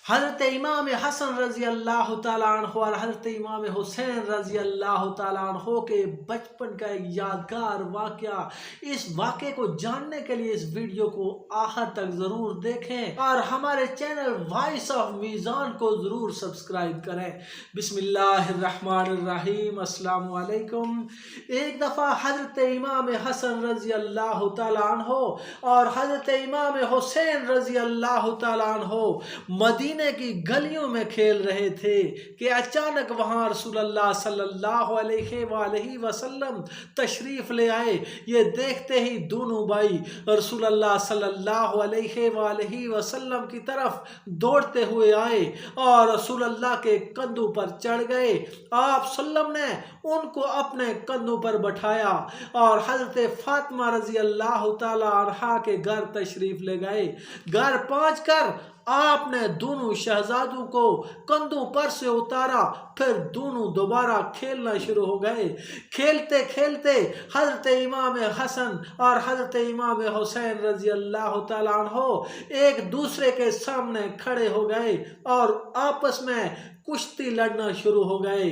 حضرت امام حسن رضی اللہ تعالیٰ عنہ اور حضرت امام حسین رضی اللہ تعالیٰ عنہ کے بچپن کا ایک یادگار واقعہ۔ اس واقعے کو جاننے کے لیے اس ویڈیو کو آخر تک ضرور دیکھیں اور ہمارے چینل وائس آف میزان کو ضرور سبسکرائب کریں۔ بسم اللہ الرحمن الرحیم۔ السلام علیکم۔ ایک دفعہ حضرت امام حسن رضی اللہ تعالیٰ عنہ اور حضرت امام حسین رضی اللہ تعالیٰ عنہ مدینہ کی گلیوں میں کھیل رہے تھے کہ اچانک وہاں رسول اللہ صلی اللہ علیہ وآلہ وسلم تشریف لے آئے۔ یہ دیکھتے ہی دونوں بھائی رسول اللہ صلی اللہ علیہ وآلہ وسلم کی طرف دوڑتے ہوئے آئے اور رسول اللہ کے کندھوں پر چڑھ گئے۔ آپ صلی اللہ علیہ وسلم نے ان کو اپنے کندھوں پر بٹھایا اور حضرت فاطمہ رضی اللہ تعالی عنہا کے گھر تشریف لے گئے۔ گھر پہنچ کر آپ نے دونوں شہزادوں کو کندھوں پر سے اتارا، پھر دونوں دوبارہ کھیلنا شروع ہو گئے۔ کھیلتے کھیلتے حضرت امام حسن اور حضرت امام حسین رضی اللہ تعالیٰ عنہ ایک دوسرے کے سامنے کھڑے ہو گئے اور آپس میں کشتی لڑنا شروع ہو گئے۔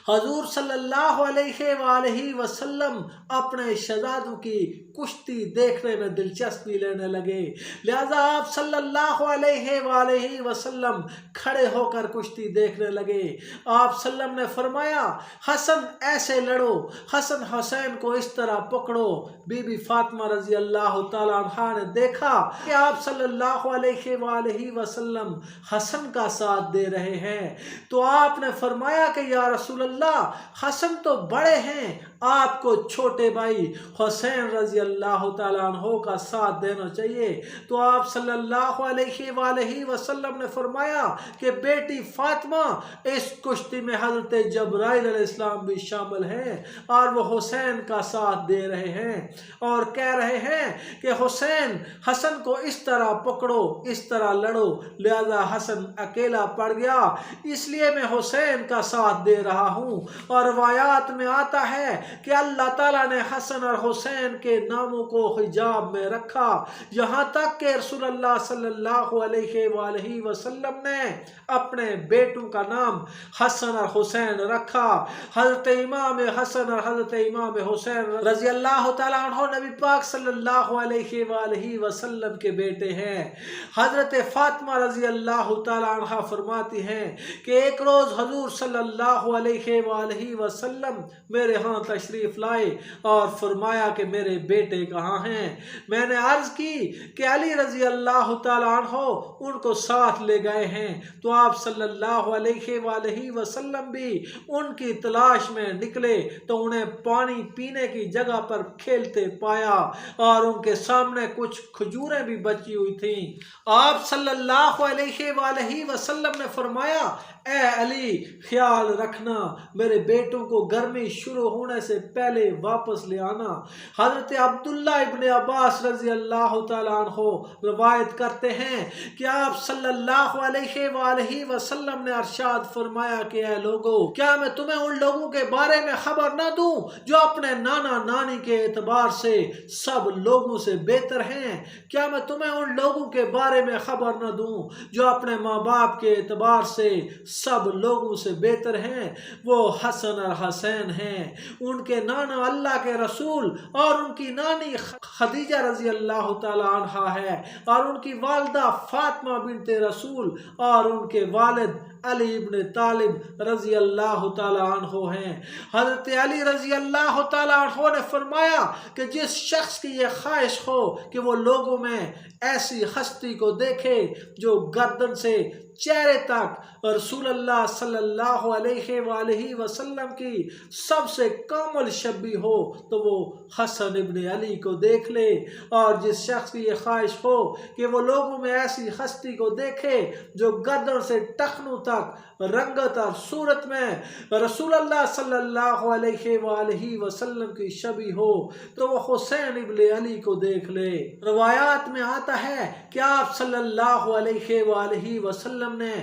حضور صلی اللہ علیہ وآلہ وسلم اپنے شہزادوں کی کشتی دیکھنے میں دلچسپی لینے لگے، لہذا آپ صلی اللہ علیہ وآلہ وسلم کھڑے ہو کر کشتی دیکھنے لگے۔ آپ صلی اللہ علیہ وسلم نے فرمایا، حسن ایسے لڑو، حسن حسین کو اس طرح پکڑو۔ بی بی فاطمہ رضی اللہ تعالیٰ عنہا نے دیکھا کہ آپ صلی اللہ علیہ وآلہ وسلم حسن کا ساتھ دے رہے ہیں، تو آپ نے فرمایا کہ یا رسول اللہ، حسن تو بڑے ہیں، آپ کو چھوٹے بھائی حسین رضی اللہ تعالیٰ عنہ کا ساتھ دینا چاہیے۔ تو آپ صلی اللہ علیہ وآلہ وسلم نے فرمایا کہ بیٹی فاطمہ، اس کشتی میں حضرت جبرائیل علیہ السلام بھی شامل ہیں اور وہ حسین کا ساتھ دے رہے ہیں اور کہہ رہے ہیں کہ حسن کو اس طرح پکڑو، اس طرح لڑو، لہذا حسن اکیلا پڑ گیا، اس لیے میں حسین کا ساتھ دے رہا ہوں۔ اور روایات میں آتا ہے کہ اللہ تعالیٰ نے حسن اور حسین کے ناموں کو حجاب میں رکھا، یہاں تک کہ رسول اللہ صلی اللہ علیہ وآلہ وسلم نے اپنے بیٹوں کا نام حسن اور حسین رکھا۔ حضرت امام حسن اور حضرت امام حسین رضی اللہ تعالیٰ عنہ نبی پاک صلی اللہ علیہ وآلہ وسلم کے بیٹے ہیں۔ حضرت فاطمہ رضی اللہ تعالیٰ عنہ فرماتی ہیں کہ ایک روز حضور صلی اللہ علیہ وآلہ وسلم میرے ہاں تشریف لائے اور فرمایا کہ میرے بیٹے کہاں ہیں؟ میں نے عرض کی کہ علی رضی اللہ تعالیٰ عنہ ان کو ساتھ لے گئے ہیں۔ تو آپ صلی اللہ علیہ وآلہ وسلم بھی ان کی تلاش میں نکلے تو انہیں پانی پینے کی جگہ پر کھیلتے پایا اور ان کے سامنے کچھ کھجوریں بھی بچی ہوئی تھیں۔ آپ صلی اللہ علیہ وآلہ وسلم نے فرمایا، اے علی، خیال رکھنا، میرے بیٹوں کو گرمی شروع ہونے سے پہلے واپس لے آنا۔ حضرت عبداللہ ابن عباس رضی اللہ تعالیٰ عنہ روایت کرتے ہیں کہ آپ صلی اللہ علیہ وآلہ وسلم نے ارشاد فرمایا کہ اے لوگو، کیا میں تمہیں ان لوگوں کے بارے میں خبر نہ دوں جو اپنے نانا نانی کے اعتبار سے سب لوگوں سے بہتر ہیں؟ کیا میں تمہیں ان لوگوں کے بارے میں خبر نہ دوں جو اپنے ماں باپ کے اعتبار سے سب لوگوں سے بہتر ہیں؟ وہ حسن اور حسین ہیں۔ ان کے نانا اللہ کے رسول اور ان کی نانی خدیجہ رضی اللہ تعالی عنہا ہے اور ان کی والدہ فاطمہ بنت رسول اور ان کے والد علی ابن طالب رضی اللہ تعالی عنہ ہیں۔ حضرت علی رضی اللہ تعالی عنہ نے فرمایا کہ جس شخص کی یہ خواہش ہو کہ وہ لوگوں میں ایسی ہستی کو دیکھے جو گردن سے چہرے تک رسول اللہ صلی اللہ علیہ وآلہ وسلم کی سب سے کامل شبیہ ہو تو وہ حسن ابن علی کو دیکھ لے، اور جس شخص کی یہ خواہش ہو کہ وہ لوگوں میں ایسی ہستی کو دیکھے جو گردن سے ٹخنوں تک رنگت اور صورت میں رسول اللہ صلی اللہ علیہ وآلہ وسلم کی شبیہ ہو تو وہ حسین ابن علی کو دیکھ لے۔ روایات میں آتا ہے کہ آپ صلی اللہ علیہ وآلہ وسلم نے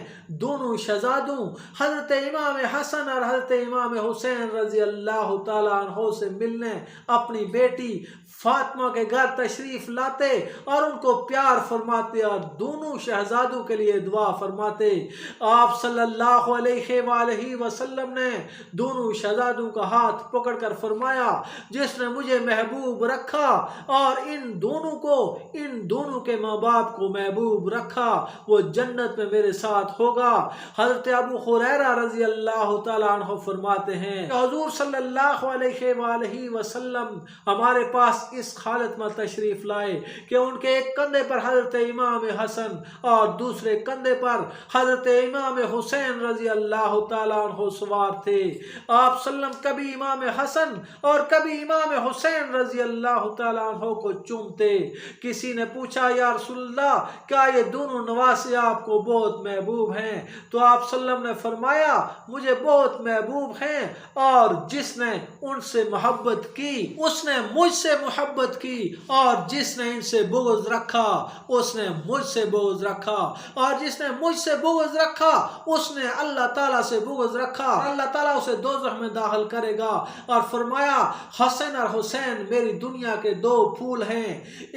دونوں شہزادوں حضرت امام حسن اور حضرت امام حسین رضی اللہ تعالیٰ عنہ سے ملنے اپنی بیٹی फातिमा के घर तशरीफ लाते और उनको प्यार फरमाते और दोनों शहजादों के लिए दुआ फरमाते। आप सल्लल्लाहु अलैहि वसल्लम ने दोनों शहजादों का हाथ पकड़कर फरमाया, जिसने मुझे महबूब रखा और इन दोनों के माँ बाप को महबूब रखा, वो जन्नत में मेरे साथ होगा। हजरत अबू हुरैरा रजी अल्लाह तआला अन्हु फरमाते हैं, हुजूर सल्लल्लाहु अलैहि वसल्लम हमारे पास इस हालत में तशरीफ लाए कि उनके एक कंधे पर हजरत इमाम हसन और दूसरे कंधे पर हजरत इमाम हुसैन रजी अल्लाह तआला अन्हु सवार थे। आप सल्लम कभी इमाम हसन और कभी इमाम हुसैन रजी अल्लाह तआला अन्हु को चूमते। किसी ने पूछा, या रसूलल्लाह, क्या ये दोनों नवासे आपको बहुत महबूब हैं? तो आप सल्लम ने फरमाया, मुझे बहुत महबूब हैं और जिसने उनसे मोहब्बत की उसने मुझसे मोहब्बत की और जिसने इनसे बुग़्ज़ रखा उसने मुझसे बुग़्ज़ रखा और जिसने मुझसे बुग़्ज़ रखा उसने अल्लाह ताला से बुग़्ज़ रखा। अल्लाह ताला उसे दोज़ख में दाखिल करेगा। और फरमाया, हसन और हुसैन मेरी दुनिया के दो फूल हैं।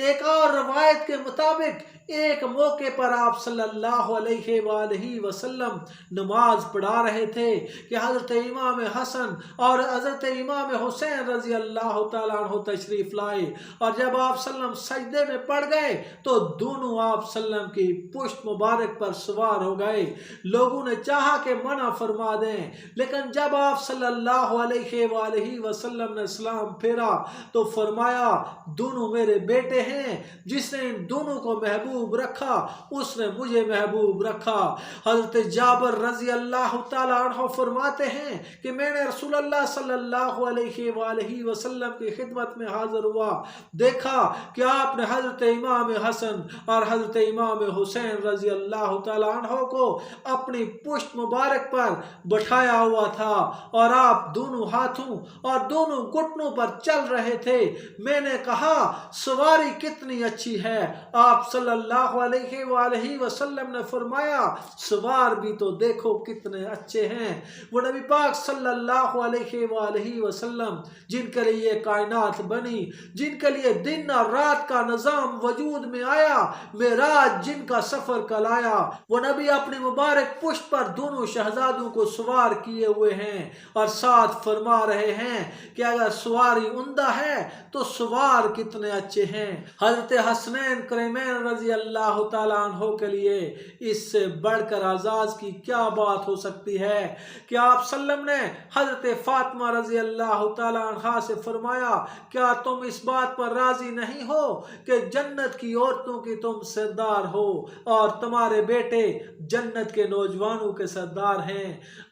एक और रवायत के मुताबिक एक मौके पर आप सल्लल्लाहु अलैहि वसल्लम नमाज पढ़ा रहे थे कि हज़रत इमाम हसन और हज़रत इमाम हुसैन रज़ी अल्लाह तआला अन्हु तशरीफ़ लाए और जब आप सल्लम सजदे में पड़ गए तो दोनों आप सल्लम की पुश्त मुबारक पर सवार हो गए। लोगों ने चाहा कि मना फरमा दें, लेकिन जब आप सल्लल्लाहु अलैहि वसल्लम ने सलाम फेरा तो फरमाया, दोनों मेरे बेटे हैं, जिसने इन दोनों को महबूब रखा उसने मुझे महबूब रखा। हज़रत जाबिर रज़ी अल्लाह तआला अन्हु फरमाते हैं कि मैंने रसूलुल्लाह सल्लल्लाहु अलैहि वसल्लम की खिदमत में हाजिर हुआ, देखा कि आपने हज़रत इमाम हसन और हज़रत इमाम हुसैन रज़ी अल्लाह तआला अन्हु को अपनी पुश्त मुबारक पर बैठाया हुआ था और आप दोनों हाथों और दोनों घुटनों पर चल रहे थे। मैंने कहा, सवारी कितनी अच्छी है। आप सल्लल्लाहु अलैहि वसल्लम ने फरमाया, सवार भी तो देखो कितने अच्छे हैं। वो नबी पाक सल्लल्लाहु अलैहि वसल्लम जिनके लिए कायनात बनी, जिनके लिए दिन और रात का निज़ाम वजूद में आया, मेराज जिनका सफर कलाया, वो नबी अपनी मुबारक पुश्त पर दोनों शहजादों को सवार किए हुए हैं और साथ फरमा रहे हैं कि अगर सवारी उम्दा है तो सवार कितने अच्छे हैं। हज़रत हसनैन करीमैन रज़ी अल्लाह तआला अन्हु के लिए इससे बढ़कर आज़ाज़ की क्या बात हो सकती है कि आप सल्लम ने हज़रत फातिमा रज़ी अल्लाह तआला अन्हा से फरमाया, क्या तुम इस बात पर राज़ी नहीं हो कि जन्नत की औरतों की तुम सरदार हो और तुम्हारे बेटे जन्नत के नौजवानों के सरदार हैं।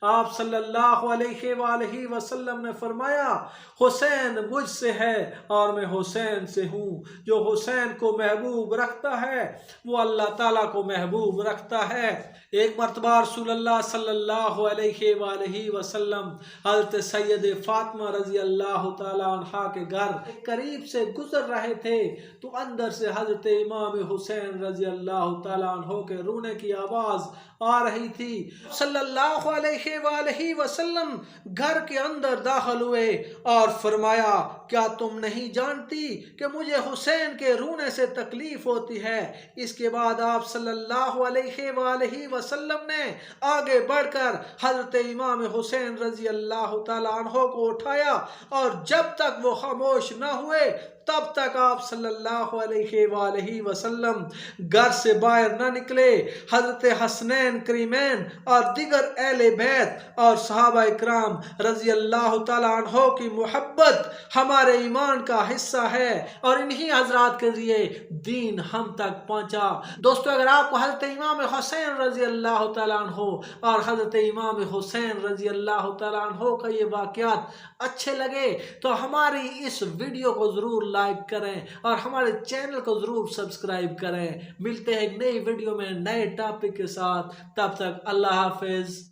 आप सल्लल्लाहु अलैहि वसल्लम ने फरमाया, हुसैन मुझसे है और मैं हुसैन से हूँ। जो हुसैन को महबूब रखता है वो अल्लाह ताला को महबूब रखता है। एक मरतबा रसूलुल्लाह सल्लल्लाहु अलैहि वसल्लम हज़रत सैयद फातिमा रज़ी अल्लाह तआला अन्हा के घर करीब से गुजर रहे थे तो अंदर से हज़रत इमाम हुसैन रज़ी अल्लाह तआला अन्हु के रोने की आवाज़ आ रही थी। सल्लल्लाहु अलैहि वसल्लम घर के अंदर दाखिल हुए और फरमाया, क्या तुम नहीं जानती कि मुझे हुसैन के रोने से तकलीफ होती है? इसके बाद आप सल्लल्लाहु अलैहि वसल्लम ने आगे बढ़कर हज़रत इमाम हुसैन रज़ी अल्लाह तआला अन्हु को उठाया और जब तक वो खामोश न हुए तब तक आप सल्लल्लाहु अलैहि वसल्लम घर से बाहर न निकले। हज़रत हसनैन करीमैन और दिगर अहले बैत और सहाबा इकराम रज़ी अल्लाह तआला अन्हु की मोहब्बत हमारे ईमान का हिस्सा है और इन्हीं हजरात के लिए दीन हम तक पहुँचा। दोस्तों, अगर आपको हज़रत इमाम हुसैन रज़ी अल्लाह तआला अन्हु और हज़रत इमाम हुसैन रज़ी अल्लाह तआला अन्हु का ये वाक़यात अच्छे लगे तो हमारी इस वीडियो को ज़रूर लाइक करें और हमारे चैनल को ज़रूर सब्सक्राइब करें। मिलते हैं एक नई वीडियो में नए टॉपिक के साथ, तब तक अल्लाह हाफ़िज़।